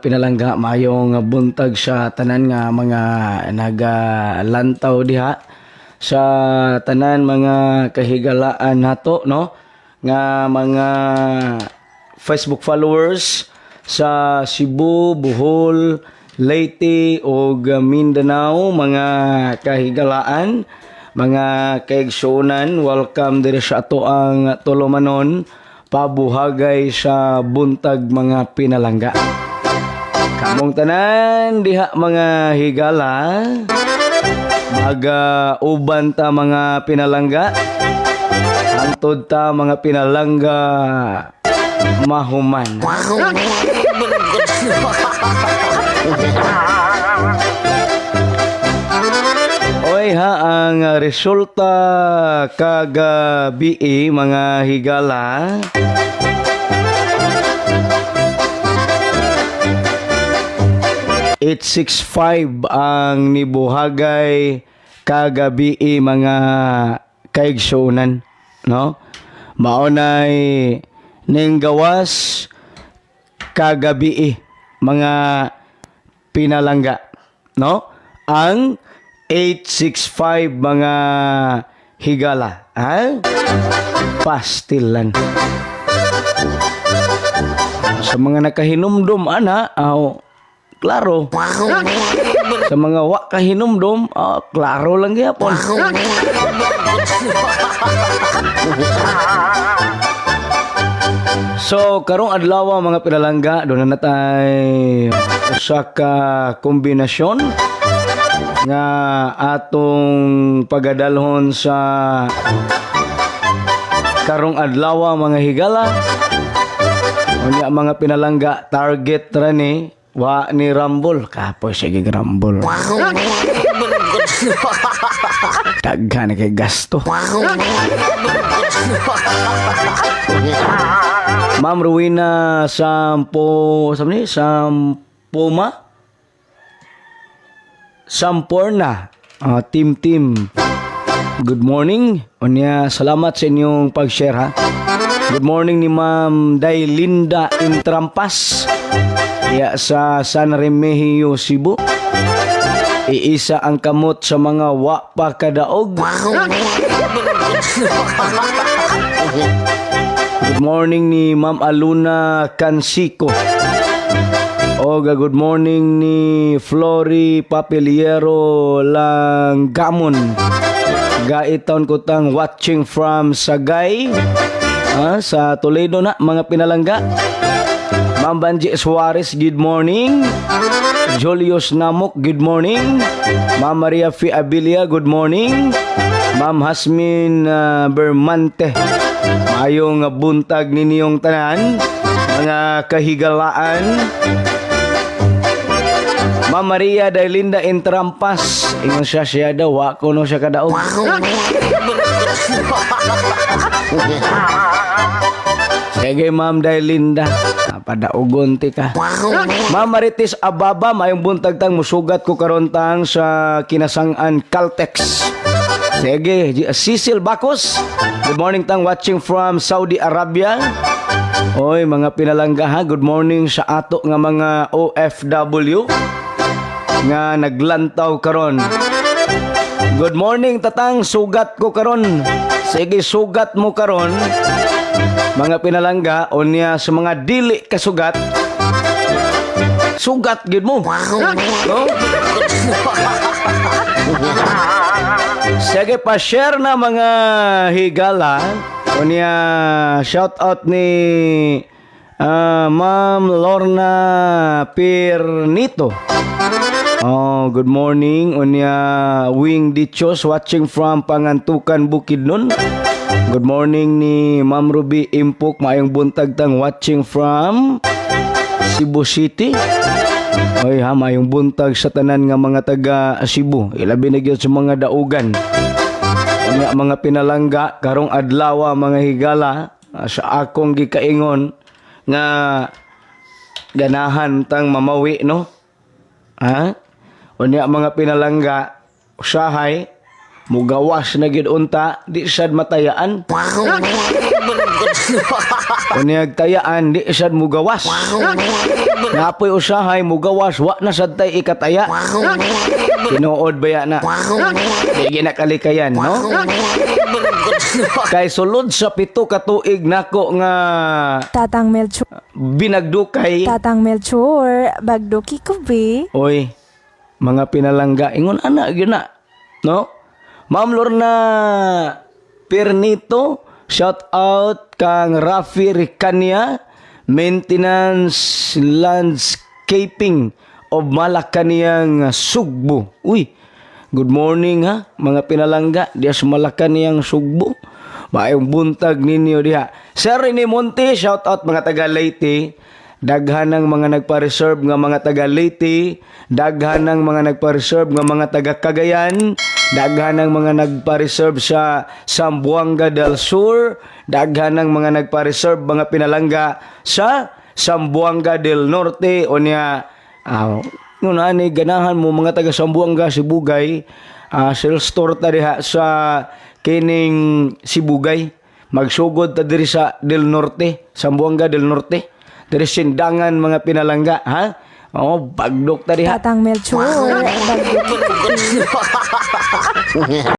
pinalangga, mayong buntag sa tanan nga mga nagalantaw diha sa tanan mga kahigalaan nato, no, nga mga Facebook followers sa Cebu, Bohol, Leyte o Mindanao, mga kahigalaan, mga kaigsunan. Welcome diri sa ato ang tulumanon pabuhagay sa buntag mga pinalangga. Kamong tanan diha mga higala, maga uban ta mga pinalangga, antod ta mga pinalangga mahuman. Oy ha, ang resulta kagabi mga higala, $865 ang nibuhagay kagabi mga kaigsunan, no? Maunay ning gawas kagabi mga pinalangga, no? Ang 865 mga higala, ha? Pastilan. Sa mga nakahinumdum ana, klaro. Sa mga wa kahinumdum, klaro lang gyapon. So karong adlaw mga pinalangga, doon na natay usa ka kombinasyon nga atong pagadalhon sa karong adlaw mga higala. Unya mga pinalangga, target ra ni wa ni Rumble, kapoy sige Rumble. Daghan kay gasto. Ma'am Rowena Samporna, team. Good morning. Unya salamat sa inyong pag-share ha. Good morning ni Ma'am Daylinda Intrampas. Ya sa San Remigio, Cebu. Iisa ang kamot sa mga wa pa kadaog. Good morning ni Ma'am Aluna Cancico. Good morning ni Flory Papeliero Langgamon. Gaiton ko tang watching from Sagay, sa Toledo na mga pinalangga. Ma'am Banji Suarez, good morning. Julius Namok, good morning. Ma'am Maria Fi Abilia, good morning. Ma'am Hasmin Bermante, mayong buntag ninyong tanan mga kahigalaan. Ma'am Maria Daylinda Intrampas, ingon siya daw, wa ko no siya kadaog. Sige Ma'am Daylinda, padaogon ti ka. Ma'am Marites Ababa, mayong buntag tang musugat ko karon tang sa kinasangan Caltex. Sige, Cecil Bacos, good morning tang watching from Saudi Arabia. Oy mga pinalangga ha, good morning sa ato nga mga OFW nga naglantaw karon. Good morning tatang, sugat ko karon. Sige, sugat mo karon mga pinalangga. Unya sa mga dili kasugat, sugat gid mo, no? Sige, pa-share na mga higala. Unya shout out ni Ma'am Lorna Pirnito. Good morning. Unya Wing Dichos watching from Pangantukan, Bukidnon. Good morning ni Ma'am Ruby Impok, maayong buntag tang watching from Cebu City. Oy ha, maayong buntag sa tanan nga mga taga Cebu, ilabi na gyud sa mga daugan. Unya mga pinalangga, karong adlaw mga higala, sa akong gikaingon nga ganahan tang mamawi, no? Ha? Unya mga pinalangga, usahay mugawas na gid unta, di sad matayaan. Unyag tayaan di sad mugawas. Napoy usahay mugawas wa na sad tay ikataya. Tinuod baya na. Di ginakalikayan, no? Kay sulod sa 7 ka tuig nako nga Tatang Melchor, binagdukay. bagdoki ko be. Oy, mga pinalangga, ingon ana gyud na, no? Ma'am Lorna Pernito, shout out kang Rafi Ricania, maintenance landscaping of Malacanang Sugbo. Uy, good morning ha, mga pinalangga, diya sa Malacanang Sugbo. Maayong buntag ninyo diha. Sir Rene Monte, shout out mga taga Leyte. Daghan ng mga nagpa-reserve nga mga taga Leyte, daghan ng mga nagpa-reserve nga mga taga Cagayan, daghan ng mga nagpa-reserve sa Zamboanga del Sur, daghan ng mga nagpa-reserve mga pinalangga sa Zamboanga del Norte o niya yun ani ganahan mo mga taga Zamboanga Sibugay, sales store ta diha sa kining Sibugay, magsugod ta diri sa del Norte, Zamboanga del Norte. Dari sindangan mga pinalangga, ha? Oh, bagdok ta diha. Tatang Melchor, bagdoki ko be.